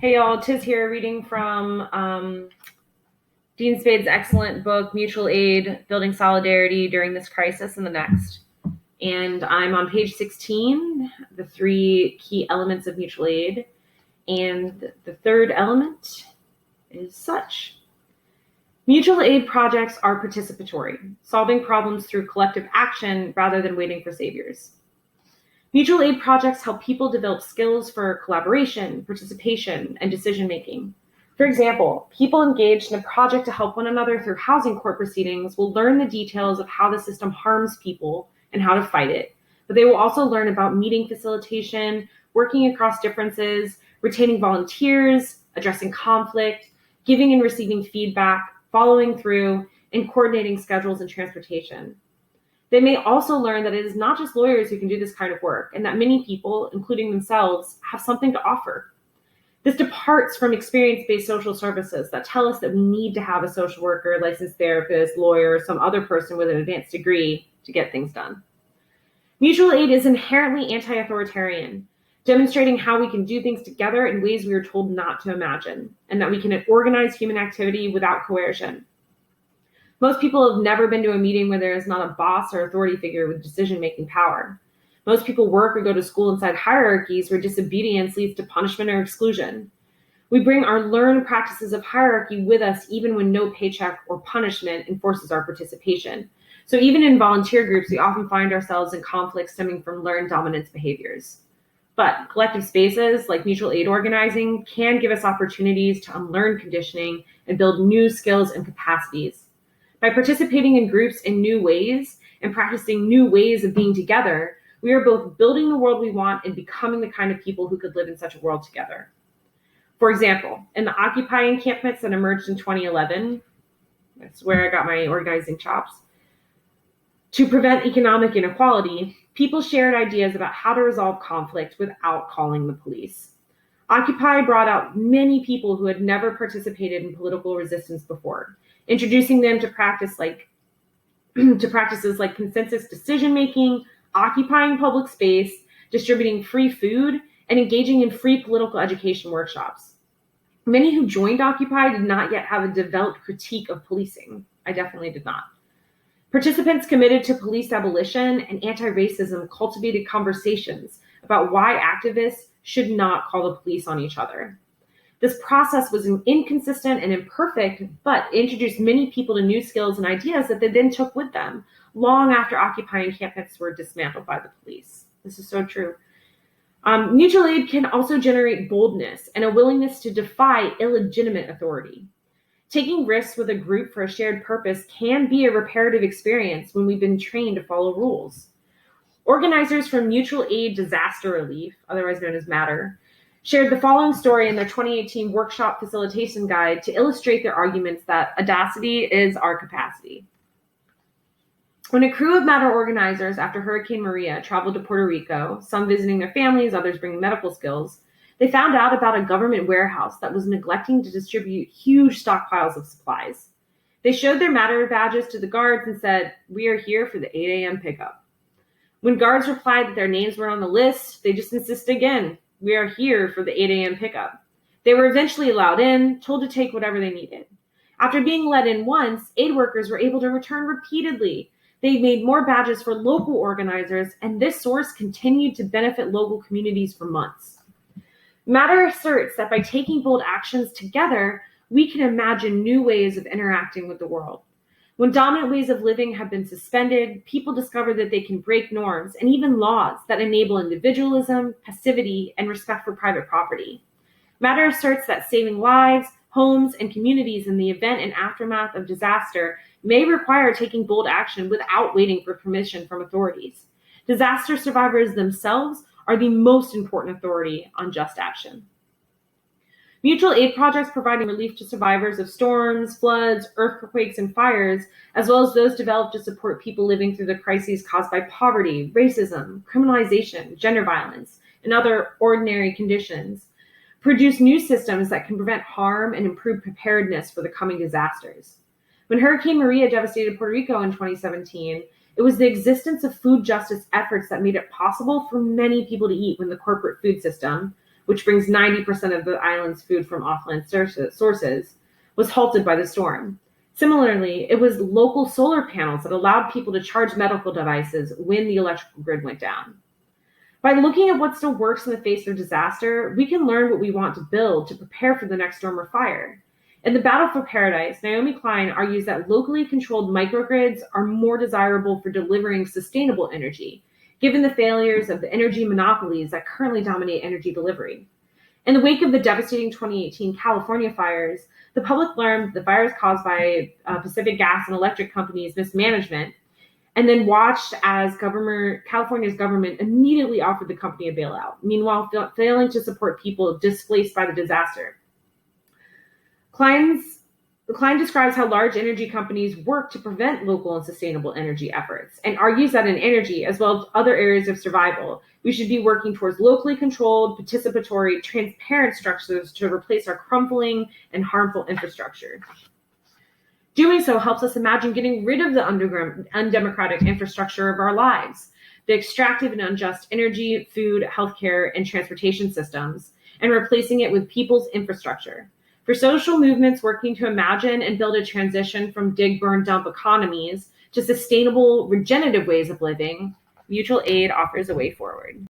Hey y'all, Tiz here reading from Dean Spade's excellent book, Mutual Aid, Building Solidarity During This Crisis and the Next. And I'm on page 16, the 3 key elements of mutual aid. And the third element is such. Mutual aid projects are participatory, solving problems through collective action rather than waiting for saviors. Mutual aid projects help people develop skills for collaboration, participation, and decision-making. For example, people engaged in a project to help one another through housing court proceedings will learn the details of how the system harms people and how to fight it. But they will also learn about meeting facilitation, working across differences, retaining volunteers, addressing conflict, giving and receiving feedback, following through, and coordinating schedules and transportation. They may also learn that it is not just lawyers who can do this kind of work, and that many people, including themselves, have something to offer. This departs from experience-based social services that tell us that we need to have a social worker, licensed therapist, lawyer, or some other person with an advanced degree to get things done. Mutual aid is inherently anti-authoritarian, demonstrating how we can do things together in ways we are told not to imagine, and that we can organize human activity without coercion. Most people have never been to a meeting where there is not a boss or authority figure with decision-making power. Most people work or go to school inside hierarchies where disobedience leads to punishment or exclusion. We bring our learned practices of hierarchy with us even when no paycheck or punishment enforces our participation. So even in volunteer groups, we often find ourselves in conflict stemming from learned dominance behaviors. But collective spaces like mutual aid organizing can give us opportunities to unlearn conditioning and build new skills and capacities. By participating in groups in new ways and practicing new ways of being together, we are both building the world we want and becoming the kind of people who could live in such a world together. For example, in the Occupy encampments that emerged in 2011, that's where I got my organizing chops, to prevent economic inequality, people shared ideas about how to resolve conflict without calling the police. Occupy brought out many people who had never participated in political resistance before, introducing them to practices like consensus decision-making, occupying public space, distributing free food, and engaging in free political education workshops. Many who joined Occupy did not yet have a developed critique of policing. I definitely did not. Participants committed to police abolition and anti-racism cultivated conversations about why activists should not call the police on each other. This process was inconsistent and imperfect, but introduced many people to new skills and ideas that they then took with them long after Occupy encampments were dismantled by the police. This is so true. Mutual aid can also generate boldness and a willingness to defy illegitimate authority. Taking risks with a group for a shared purpose can be a reparative experience when we've been trained to follow rules. Organizers from Mutual Aid Disaster Relief, otherwise known as MATTER, shared the following story in their 2018 workshop facilitation guide to illustrate their arguments that audacity is our capacity. When a crew of MATTER organizers after Hurricane Maria traveled to Puerto Rico, some visiting their families, others bringing medical skills, they found out about a government warehouse that was neglecting to distribute huge stockpiles of supplies. They showed their MATTER badges to the guards and said, "We are here for the 8 a.m. pickup." When guards replied that their names were on the list, they just insisted again, "We are here for the 8 a.m. pickup." They were eventually allowed in, told to take whatever they needed. After being let in once, aid workers were able to return repeatedly. They made more badges for local organizers, and this source continued to benefit local communities for months. MATTER asserts that by taking bold actions together, we can imagine new ways of interacting with the world. When dominant ways of living have been suspended, people discover that they can break norms and even laws that enable individualism, passivity, and respect for private property. MATTER asserts that saving lives, homes, and communities in the event and aftermath of disaster may require taking bold action without waiting for permission from authorities. Disaster survivors themselves are the most important authority on just action. Mutual aid projects providing relief to survivors of storms, floods, earthquakes, and fires, as well as those developed to support people living through the crises caused by poverty, racism, criminalization, gender violence, and other ordinary conditions, produce new systems that can prevent harm and improve preparedness for the coming disasters. When Hurricane Maria devastated Puerto Rico in 2017, it was the existence of food justice efforts that made it possible for many people to eat when the corporate food system, which brings 90% of the island's food from offline sources, was halted by the storm. Similarly, it was local solar panels that allowed people to charge medical devices when the electrical grid went down. By looking at what still works in the face of disaster, we can learn what we want to build to prepare for the next storm or fire. In The Battle for Paradise, Naomi Klein argues that locally controlled microgrids are more desirable for delivering sustainable energy, given the failures of the energy monopolies that currently dominate energy delivery. In the wake of the devastating 2018 California fires, the public learned the fires caused by Pacific Gas and Electric Company's mismanagement, and then watched as California's government immediately offered the company a bailout, meanwhile failing to support people displaced by the disaster. Klein describes how large energy companies work to prevent local and sustainable energy efforts, and argues that in energy, as well as other areas of survival, we should be working towards locally controlled, participatory, transparent structures to replace our crumbling and harmful infrastructure. Doing so helps us imagine getting rid of the undemocratic infrastructure of our lives, the extractive and unjust energy, food, healthcare, and transportation systems, and replacing it with people's infrastructure. For social movements working to imagine and build a transition from dig, burn, dump economies to sustainable, regenerative ways of living, mutual aid offers a way forward.